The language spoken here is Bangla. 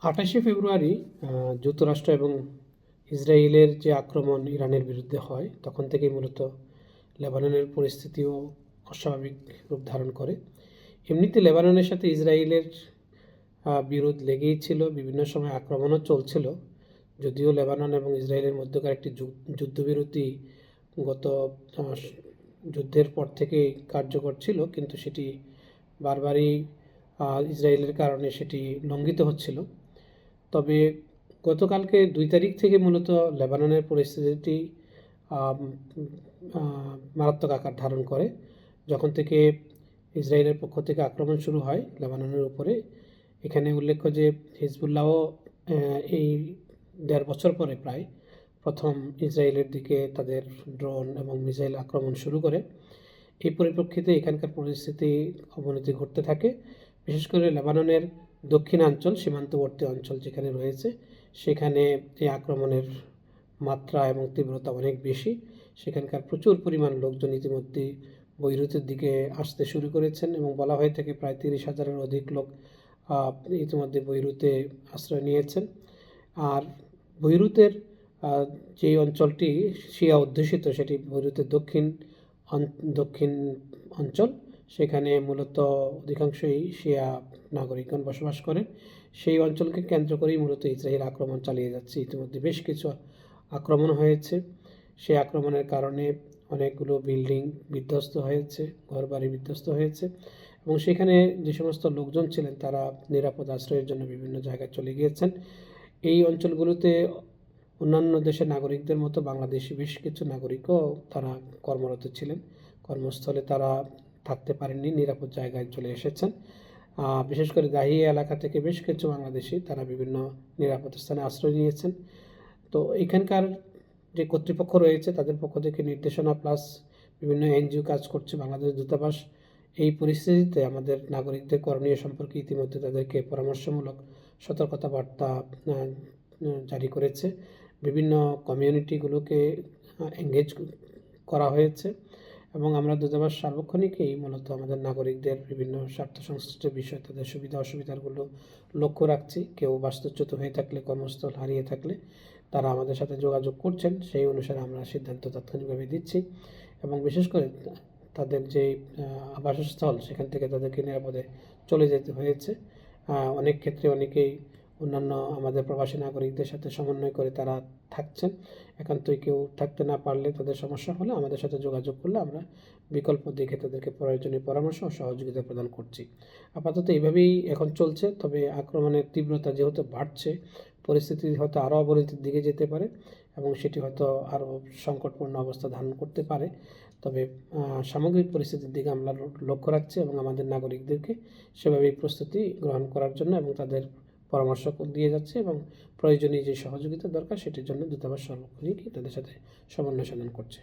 ২৮শে ফেব্রুয়ারি যুক্তরাষ্ট্র এবং ইসরায়েলের যে আক্রমণ ইরানের বিরুদ্ধে হয় তখন থেকেই মূলত লেবাননের পরিস্থিতিও অস্বাভাবিক রূপ ধারণ করে। এমনিতে লেবাননের সাথে ইসরায়েলের বিরোধ লেগেই ছিল, বিভিন্ন সময় আক্রমণও চলছিল। যদিও লেবানন এবং ইসরায়েলের মধ্যকার একটি যুদ্ধবিরতি গত যুদ্ধের পর থেকেই কার্যকর ছিল, কিন্তু সেটি বারবারই ইসরায়েলের কারণে সেটি লঙ্ঘিত হচ্ছিল। তবে গতকালকে 2 তারিখ থেকে মূলত লেবাননের পরিস্থিতি মারাত্মক আকার ধারণ করে। যখন থেকে ইসরায়েলের পক্ষ থেকে আক্রমণ শুরু হয় লেবাননের উপরে, এখানে উল্লেখ্য যে হিজবুল্লাহও এই 1.5 বছর পরে প্রায় প্রথম ইসরায়েলের দিকে তাদের ড্রোন এবং মিসাইল আক্রমণ শুরু করে। এই পরিপ্রেক্ষিতে এখানকার পরিস্থিতি অবনতি ঘটতে থাকে। বিশেষ করে লেবাননের দক্ষিণাঞ্চল, সীমান্তবর্তী অঞ্চল যেখানে রয়েছে, সেখানে এই আক্রমণের মাত্রা এবং তীব্রতা অনেক বেশি। সেখানকার প্রচুর পরিমাণ লোকজন ইতিমধ্যেই বৈরুতের দিকে আসতে শুরু করেছেন এবং বলা হয়ে থাকে প্রায় 30,000-এর অধিক লোক ইতিমধ্যে বৈরুতে আশ্রয় নিয়েছেন। আর বৈরুতের যে অঞ্চলটি শিয়া অধ্যুষিত, সেটি বৈরুতের দক্ষিণ অঞ্চল। সেখানে মূলত অধিকাংশই শিয়া নাগরিকগণ বসবাস করেন। সেই অঞ্চলকে কেন্দ্র করেই মূলত ইসরায়েল আক্রমণ চালিয়ে যাচ্ছে। ইতিমধ্যে বেশ কিছু আক্রমণ হয়েছে। সেই আক্রমণের কারণে অনেকগুলো বিল্ডিং বিধ্বস্ত হয়েছে, ঘরবাড়ি বিধ্বস্ত হয়েছে এবং সেখানে যে সমস্ত লোকজন ছিলেন তারা নিরাপদ আশ্রয়ের জন্য বিভিন্ন জায়গায় চলে গিয়েছেন। এই অঞ্চলগুলোতে অন্যান্য দেশের নাগরিকদের মতো বাংলাদেশি বেশ কিছু নাগরিকও তারা কর্মরত ছিলেন। কর্মস্থলে তারা থাকতে পারেননি, নিরাপদ জায়গায় চলে এসেছেন। বিশেষ করে দাহিয়া এলাকা থেকে বেশ কিছু বাংলাদেশি তারা বিভিন্ন নিরাপদ স্থানে আশ্রয় নিয়েছেন। তো এখানকার যে কর্তৃপক্ষ রয়েছে তাদের পক্ষ থেকে নির্দেশনা প্লাস বিভিন্ন এনজিও কাজ করছে, বাংলাদেশ দূতাবাস এই পরিস্থিতিতে আমাদের নাগরিকদের করণীয় সম্পর্কে ইতিমধ্যে তাদেরকে পরামর্শমূলক সতর্কতা বার্তা জারি করেছে। বিভিন্ন কমিউনিটিগুলোকে এঙ্গেজ করা হয়েছে এবং আমরা দূতাবাস সার্বক্ষণিকই মূলত আমাদের নাগরিকদের বিভিন্ন স্বার্থ সংশ্লিষ্ট বিষয়, তাদের সুবিধা অসুবিধাগুলো লক্ষ্য রাখছি। কেউ বাস্তুচ্যুত হয়ে থাকলে, কর্মস্থল হারিয়ে থাকলে তারা আমাদের সাথে যোগাযোগ করছেন, সেই অনুসারে আমরা সিদ্ধান্ত তাৎক্ষণিকভাবে দিচ্ছি এবং বিশেষ করে তাদের যে আবাসস্থল সেখান থেকে তাদেরকে নিরাপদে চলে যেতে হয়েছে। অনেক ক্ষেত্রে অনেকেই অন্যান্য আমাদের প্রবাসী নাগরিকদের সাথে সমন্বয় করে তারা থাকছেন। একান্তই কেউ থাকতে না পারলে, তাদের সমস্যা হলে আমাদের সাথে যোগাযোগ করলে আমরা বিকল্প দেখে তাদেরকে প্রয়োজনীয় পরামর্শ ও সহযোগিতা প্রদান করছি। আপাতত এইভাবেই এখন চলছে। তবে আক্রমণের তীব্রতা যেহেতু বাড়ছে, পরিস্থিতি হয়তো আরও অবনতির দিকে যেতে পারে এবং সেটি হয়তো আরও সংকটপূর্ণ অবস্থা ধারণ করতে পারে। তবে সামগ্রিক পরিস্থিতির দিকে আমরা লক্ষ্য রাখছি এবং আমাদের নাগরিকদেরকে সেভাবেই প্রস্তুতি গ্রহণ করার জন্য এবং তাদের পরামর্শ দিয়ে যাচ্ছে এবং প্রয়োজনীয় যে সহযোগিতা দরকার সেটির জন্য দূতাবাস সার্বক্ষণিকই তাদের সাথে সমন্বয় সাধন করছে।